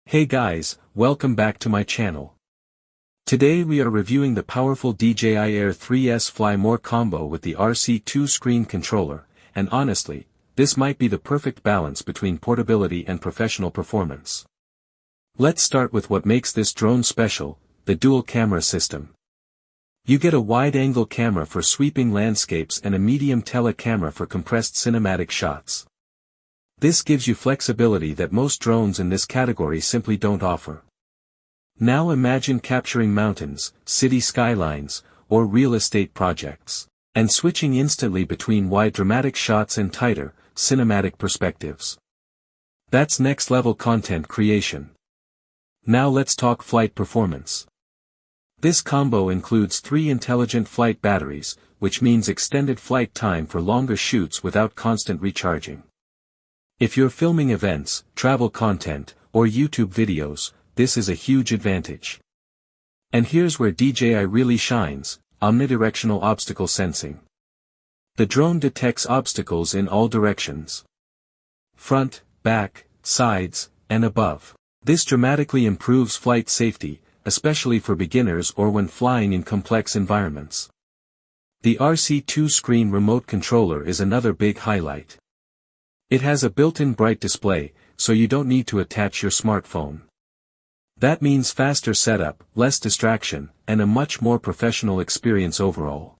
Hey guys, welcome back to my channel. Today we are reviewing the powerful DJI Air 3S Fly More combo with the RC2 screen controller, and honestly, this might be the perfect balance between portability and professional performance. Let's start with what makes this drone special, the dual camera system. You get a wide-angle camera for sweeping landscapes and a medium tele-camera for compressed cinematic shots. This gives you flexibility that most drones in this category simply don't offer. Now imagine capturing mountains, city skylines, or real estate projects, and switching instantly between wide dramatic shots and tighter, cinematic perspectives. That's next-level content creation. Now let's talk flight performance. This combo includes 3 intelligent flight batteries, which means extended flight time for longer shoots without constant recharging. If you're filming events, travel content, or YouTube videos, this is a huge advantage. And here's where DJI really shines: omnidirectional obstacle sensing. The drone detects obstacles in all directions. Front, back, sides, and above. This dramatically improves flight safety, especially for beginners or when flying in complex environments. The RC2 screen remote controller is another big highlight. It has a built-in bright display, so you don't need to attach your smartphone. That means faster setup, less distraction, and a much more professional experience overall.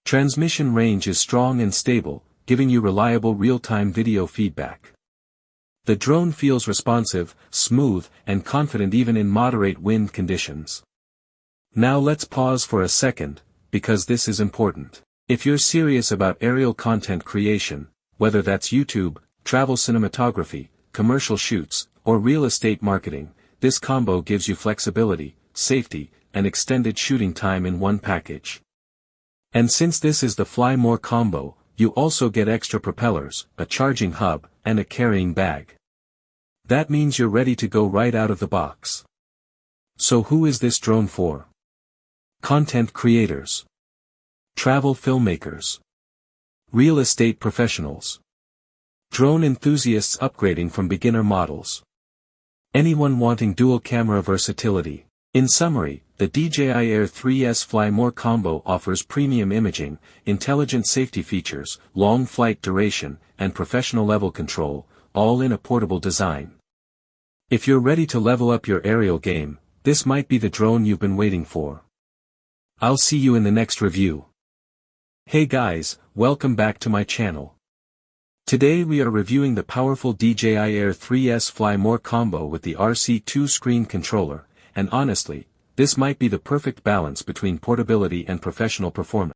Transmission range is strong and stable, giving you reliable real-time video feedback. The drone feels responsive, smooth, and confident even in moderate wind conditions. Now let's pause for a second, because this is important. If you're serious about aerial content creation, whether that's YouTube, travel cinematography, commercial shoots, or real estate marketing, this combo gives you flexibility, safety, and extended shooting time in one package. And since this is the Fly More combo, you also get extra propellers, a charging hub, and a carrying bag. That means you're ready to go right out of the box. So who is this drone for? Content creators, travel filmmakers, real estate professionals, drone enthusiasts upgrading from beginner models, anyone wanting dual camera versatility. In summary, the DJI Air 3S Fly More combo offers premium imaging, intelligent safety features, long flight duration, and professional level control, all in a portable design. If you're ready to level up your aerial game, this might be the drone you've been waiting for. I'll see you in the next review. Hey guys, welcome back to my channel. Today we are reviewing the powerful DJI Air 3S Fly More combo with the RC2 screen controller, and honestly, this might be the perfect balance between portability and professional performance.